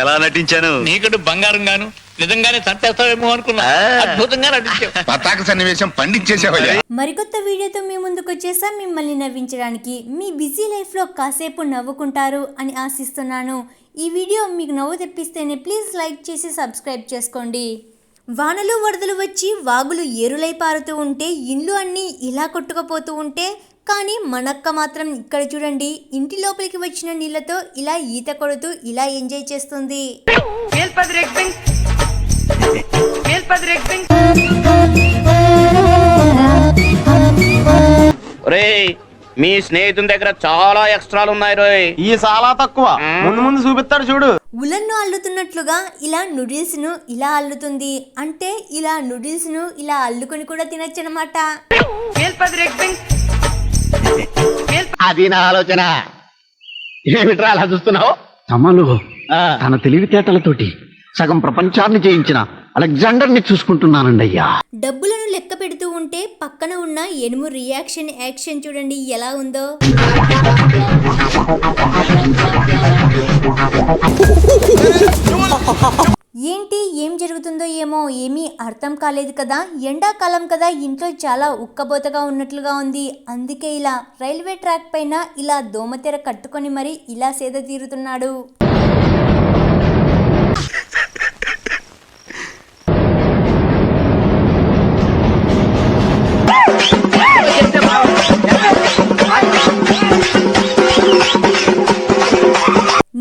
ఎలా నటించాను? నీకడు బంగారం గాను నిజంగానే చంపేస్తావేమో అనుకున్నా. అద్భుతంగా నటించావు. పతాక సన్నివేశం పండించేసావయ్యా. మరికొత్త వీడియోతో మీ ముందుకు వచ్చేసా మిమ్మల్ని నవ్వించడానికి. మీ బిజీ లైఫ్లో కాసేపు నవ్వుకుంటారు అని ఆశిస్తున్నాను. ఈ వీడియో మీకు నవ్వు తెప్పిస్తేనే ప్లీజ్ లైక్ చేసి సబ్స్క్రైబ్ చేసుకోండి. వానలు వరదలు వచ్చి వాగులు ఏరులై పారుతూ ఉంటే ఇండ్లు అన్నీ ఇలా కొట్టుకుపోతూ ఉంటే కానీ మనక్క మాత్రం ఇక్కడ చూడండి ఇంటి లోపలికి వచ్చిన నీళ్ళతో ఇలా ఈత కొడుతూ ఇలా ఎంజాయ్ చేస్తుంది. మీ స్నేహితుని దగ్గర చాలా ఎక్స్ట్రాలు ఉన్నాయి రోయ్. ఈ చాలా తక్కువ, ముందు ముందు చూపిస్తాడు చూడు. ఉలన్ను అల్లుతున్నట్లుగా ఇలా నూడిల్స్ ను ఇలా అల్లుతుంది. అంటే ఇలా నూడిల్స్ ను ఇలా అల్లుకొని కూడా తినొచ్చు అనమాట. అది నా ఆలోచన. ఏమిట్రా అలా చూస్తున్నావు? తమలో తన తెలివితేటలతోటి సగం ప్రపంచాన్ని జయించిన అలెగ్జాండర్ ని చూసుకుంటున్నానండి అయ్యా. డబ్బులను లెక్క పెడుతూ ఉంటే పక్కన ఉన్న ఎనుము యాక్షన్ చూడండి ఎలా ఉందో. ఏంటి ఏం జరుగుతుందో ఏమో ఏమీ అర్థం కాలేదు కదా. ఎండాకాలం కదా, ఇంట్లో చాలా ఉక్కబోతగా ఉన్నట్లుగా ఉంది. అందుకే ఇలా రైల్వే ట్రాక్ పైన ఇలా దోమతెర కట్టుకొని మరి ఇలా సేద తీరుతున్నాడు.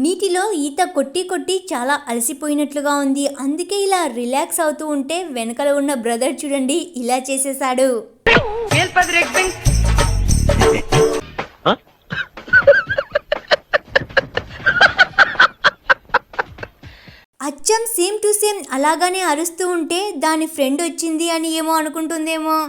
నీటిలో ఈత కొట్టి కొట్టి చాలా అలసిపోయినట్లుగా ఉంది. అందుకే ఇలా రిలాక్స్ అవుతూ ఉంటే వెనకల ఉన్న బ్రదర్ చూడండి ఇలా చేసేసాడు. అచ్చం సేమ్ టు సేమ్ అలాగానే అరుస్తూ ఉంటే దాని ఫ్రెండ్ వచ్చింది అని ఏమో అనుకుంటుందేమో.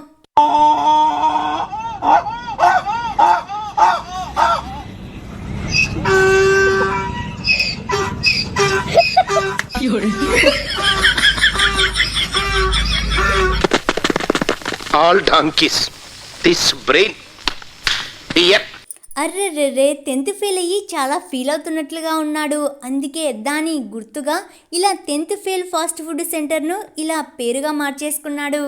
All donkeys. This brain. Yep. అర్రెర్రెర్రే 10th fail అయ్యి చాలా ఫీల్ అవుతున్నట్లుగా ఉన్నాడు. అందుకే దాని గుర్తుగా ఇలా 10th ఫెయిల్ ఫాస్ట్ ఫుడ్ సెంటర్ను ఇలా పేరుగా మార్చేసుకున్నాడు.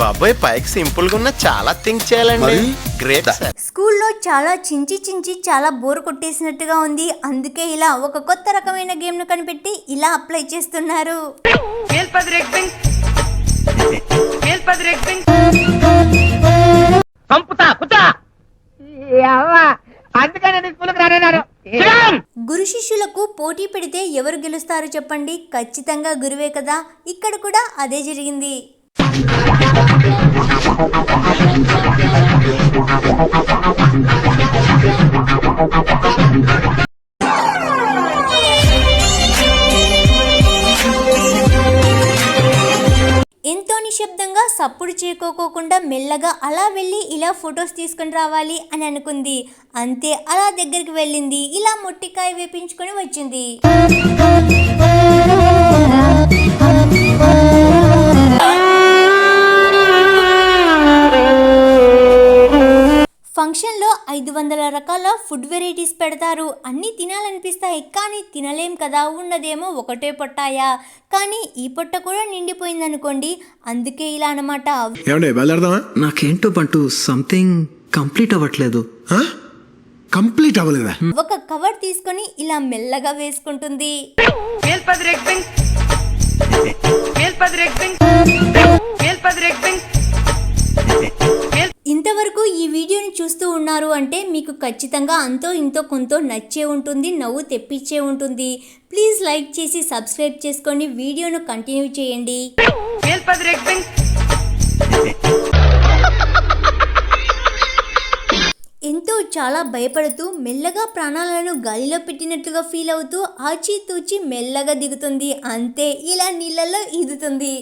బాబాయ్ పైకి సింపుల్ గా ఉన్న చాలా థింక్ చేయాలండి. Great sir. స్కూల్లో చాలా చించి చాలా బోర్ కొట్టేసినట్టుగా ఉంది. అందుకే ఇలా ఒక కొత్త రకమైన గేమ్ ను కనిపెట్టి ఇలా అప్లై చేస్తున్నారు. గురు శిష్యులకు పోటీ పెడితే ఎవరు గెలుస్తారో చెప్పండి. ఖచ్చితంగా గురువే కదా. ఇక్కడ కూడా అదే జరిగింది. ఎంతో నిశ్శబ్దంగా సప్పుడు చేకోకుండా మెల్లగా అలా వెళ్ళి ఇలా ఫొటోస్ తీసుకొని రావాలి అని అనుకుంది. అంతే అలా దగ్గరికి వెళ్ళింది. ఇలా మొట్టికాయ వేపించుకొని వచ్చింది. ఫంక్షన్లో 500 రకాల ఫుడ్ వెరైటీస్ పెడతారు. అన్నీ తినాలనిపిస్తాయి కానీ తినలేం కదా. ఉన్నదేమో ఒకటే పొట్టాయా. కానీ ఈ పొట్ట కూడా నిండిపోయిందనుకోండి. అందుకే ఇలా అన్నమాట. నాకేంటో బంటూ సంథింగ్ కంప్లీట్ అవ్వట్లేదు. కంప్లీట్ అవ్వలేదా? ఒక కవర్ తీసుకొని ఇలా మెల్లగా వేసుకుంటుంది. ఇంతవరకు ఈ వీడియోని చూస్తూ ఉన్నారు అంటే మీకు ఖచ్చితంగా అంతో ఇంతో కొంత నచ్చే ఉంటుంది, నవ్వు తెప్పించే ఉంటుంది. ప్లీజ్ లైక్ చేసి సబ్స్క్రైబ్ చేసుకొని వీడియోను కంటిన్యూ చేయండి. ఎంతో చాలా భయపడుతూ మెల్లగా ప్రాణాలను గాలిలో పెట్టినట్లుగా ఫీల్ అవుతూ ఆచితూచి మెల్లగా దిగుతుంది. అంతే ఇలా నీళ్ళలో ఈదుతుంది.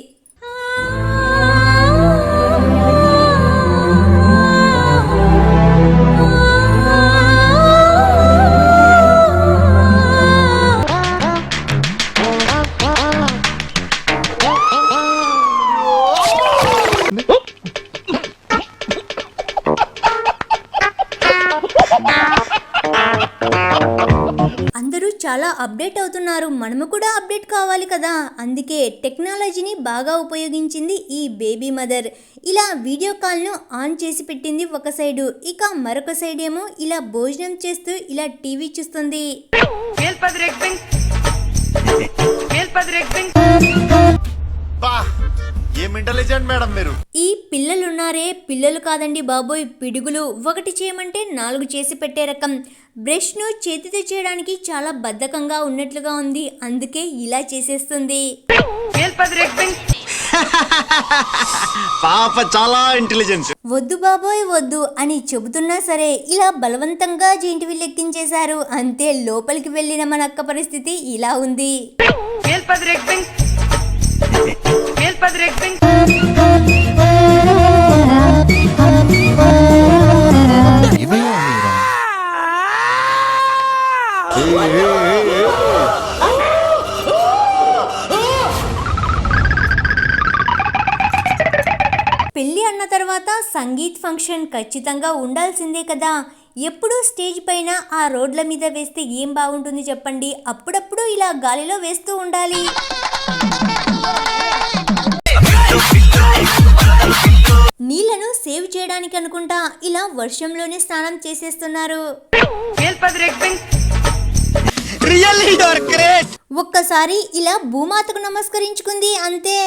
చాలా అప్డేట్ అవుతున్నారు, మనము కూడా అప్డేట్ కావాలి కదా. అందుకే టెక్నాలజీని బాగా ఉపయోగించింది ఈ బేబీ మదర్. ఇలా వీడియో కాల్ను ఆన్ చేసి పెట్టింది ఒక సైడు, ఇక మరొక సైడ్ ఏమో ఇలా భోజనం చేస్తూ ఇలా టీవీ చూస్తుంది. ఏం ఇంటెలిజెంట్ మేడం మీరు. ఈ పిల్లలున్నారే, పిల్లలు కాదండి బాబోయ్, పిడుగులు. ఒకటి చేయమంటే 4 చేసి పెట్టే రకం. బ్రష్ను చేతితో చేయడానికి చాలా బద్ధకంగా ఉన్నట్లుగా ఉంది, అందుకే ఇలా చేసేస్తుంది. పాప చాలా ఇంటెలిజెంట్. వద్దు బాబోయ్ వద్దు అని చెబుతున్నా సరే ఇలా బలవంతంగా జెయింట్ వీల్ ఎక్కించేశారు. అంతే, లోపలికి వెళ్ళిన మన అక్క పరిస్థితి ఇలా ఉంది. పెళ్ళి అన్న తర్వాత సంగీత్ ఫంక్షన్ ఖచ్చితంగా ఉండాల్సిందే కదా. ఎప్పుడూ స్టేజ్ పైన ఆ రోడ్ల మీద వేస్తే ఏం బాగుంటుంది చెప్పండి. అప్పుడప్పుడు ఇలా గాలిలో వేస్తూ ఉండాలి. నీళ్లను సేవ్ చేయడానికి అనుకుంటా ఇలా వర్షంలోనే స్నానం చేసేస్తున్నారు. ఒక్కసారి ఇలా భూమాతకు నమస్కరించుకుంది, అంతే.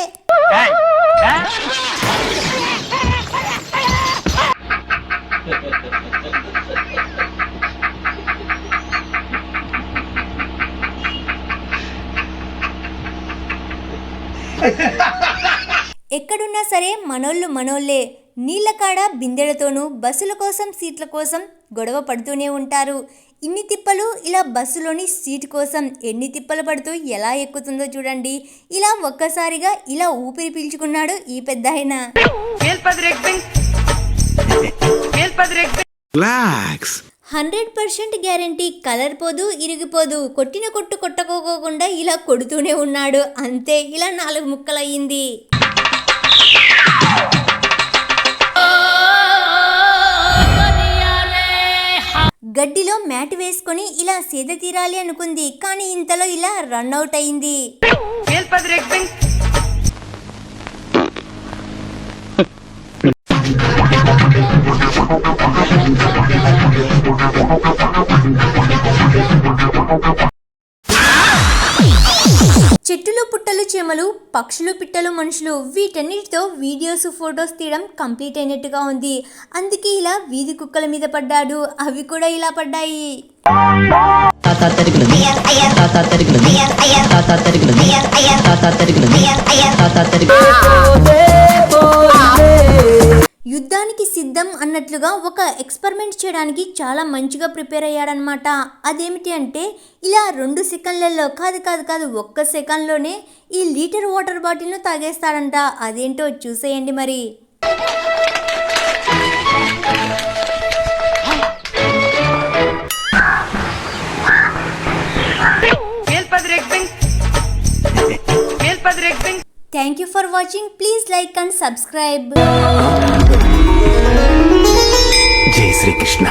ఎక్కడున్నా సరే మనోళ్ళే. నీళ్ల కాడ బిందెలతోనూ బస్సుల కోసం సీట్ల కోసం గొడవ పడుతూనే ఉంటారు. ఇన్ని తిప్పలు ఇలా బస్సులోని సీటు కోసం ఎన్ని తిప్పలు పడుతూ ఎలా ఎక్కుతుందో చూడండి. ఇలా ఒక్కసారిగా ఇలా ఊపిరి పీల్చుకున్నాడు ఈ పెద్దాయన. రిలాక్స్. 100% గ్యారంటీ, కలర్ పోదు, ఇరిగిపోదు. కొట్టిన కొట్టు కొట్టకోకుండా ఇలా కొడుతూనే ఉన్నాడు, అంతే. ఇలా 4 ముక్కలయ్యింది. గడ్డిలో మ్యాట్ వేసుకొని ఇలా సేద తీరాలి అనుకుంది, కానీ ఇంతలో ఇలా రన్ అవుట్ అయింది. చెట్టులు పుట్టలు చేమలు పక్షులు పిట్టలు మనుషులు వీటన్నిటితో వీడియోస్ ఫొటోస్ తీయడం కంప్లీట్ అయినట్టుగా ఉంది. అందుకే ఇలా వీధి కుక్కల మీద పడ్డాడు, అవి కూడా ఇలా పడ్డాయి. యుద్ధానికి సిద్ధం అన్నట్లుగా ఒక ఎక్స్పెరిమెంట్ చేయడానికి చాలా మంచిగా ప్రిపేర్ అయ్యాడనమాట. అదేమిటి అంటే ఇలా 2 సెకండ్లలో కాదు 1 సెకండ్లోనే ఈ లీటర్ వాటర్ బాటిల్ను తాగేస్తాడంట. అదేంటో చూసేయండి మరి. Thank you for watching. Please like and subscribe. జై శ్రీకృష్ణ.